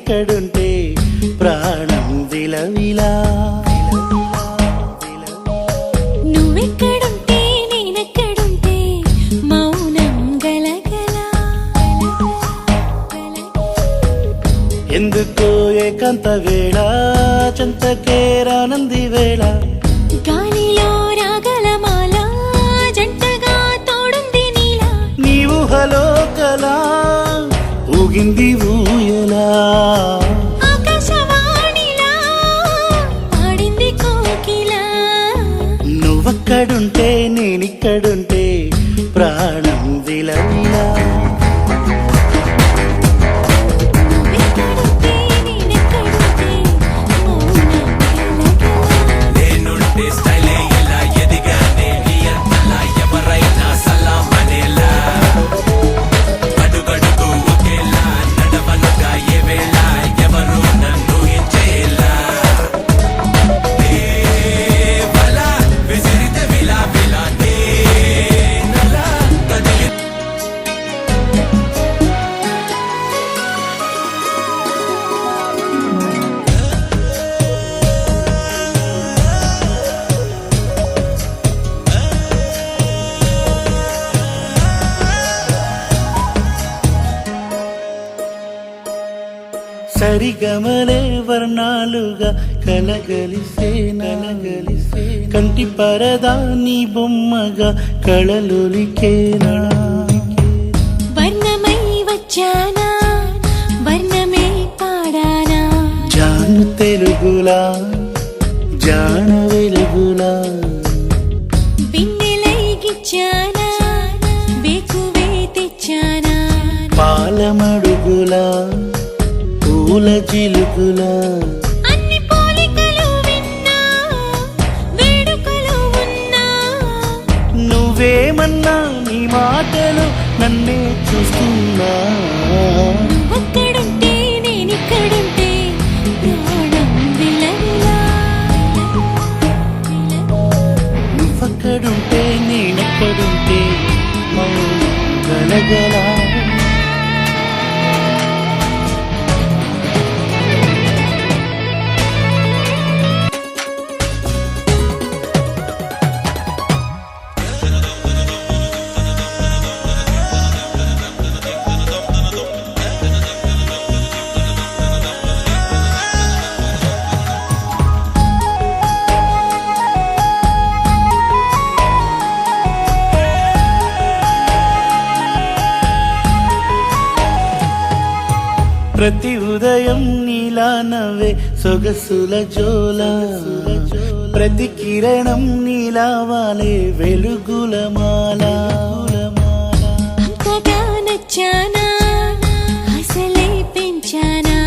నేనిక్కడుంటే ప్రాణం విలవిలా. నువ్వెక్కడుంటే నేనెక్కడుంటే మౌనం గలగల. ఎందుకో ఏకాంత వేళ చెంతకే రానంది వేళ. గాలిలో రాగలమాల జంటగా తోడుంది నీలా. నీ ఊహలో కలా ఊగింది ఊయలా. ఆకాశవాణిలా పాడింది కోకిలా. నువ్వక్కడుంటే నేనిక్కడుంటే ప్రాణం విలవిలా. నువ్వెక్కడుంటే నేనెక్కడుంటే మౌనం గలగల. నేనుంటే స్టైలే ఇలా ఎదిగానే నీ అంతలా ఎవరైనా సలాం అనేలా. అడుగడుగు ఒకేలా నడవనుగా ఏ వేళ ఎవరు నన్ను ఎంచేలా. వలా విసిరితే విలా విలా నేనలా కదిలి. సరిగమలే వర్ణాలుగా కలగలిసే నలగలిసే. కంటి పరదా నీ బొమ్మగా కళలొలికేనా. వర్ణమై వచ్చానా వర్ణమే పాడానా. జాను తెలుగులా జాన వెలుగులా. బిన్నెలై గిచ్చానా వేకువే తెచ్చానా. పాలమడుగులా పూల జిలుగులా. అన్ని పోలికలు విన్నా వేడుకలు ఉన్నా. నువ్వేమన్నా నీ మాటలు నన్నే చూస్తున్నా. నువ్వక్కడుంటే నేనిక్కడుంటే ప్రాణం విలవిలా. నువ్వక్కడుంటే నేనెక్కడుంటే మౌనం గలగలా. ప్రతి ఉదయం నీలా నవ్వే సొగసుల జోల. ప్రతి కిరణం నీలా వాలే వెలుగుల మాల. అంతగా నచ్చానా అసలే పెంచానా.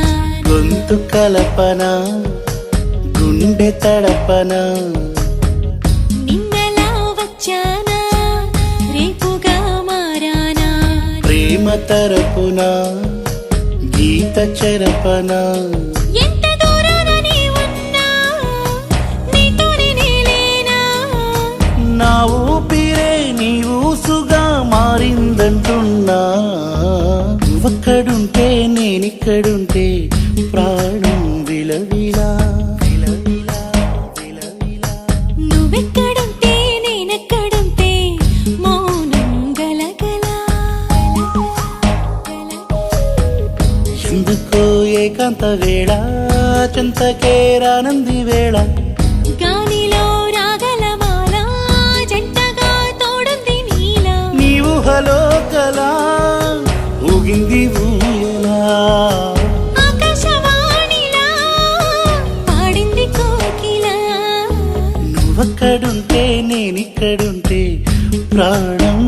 గొంతు కలపన గుండె తడపన. నిన్నలా వచ్చానా రేపుగా మారానా. ప్రేమ తరపున గీత చెరపన. ఎంత దూరాన నీ ఉన్నా నీతోనే నేలేనా. నా ఊపిరే నీ ఊసుగా మారిందంటున్నా. నువ్వక్కడుంటే నేనిక్కడుంటే ప్రాణం విలవిలా. నువ్వెక్కడుంటే నేనెక్కడుంటే మౌనం గలగల. ఎందుకో ఏకాంత వేళ చెంతకే రానంది వేళ. గాలిలో రాగలమాల జంటగా తోడుంది నీలా. నీ ఊహలో కలా ఊగింది ఊయలా. ఆకాశవాణిలా పాడింది కోకిలా. నువ్వక్కడుంటే నేనిక్కడుంటే ప్రాణం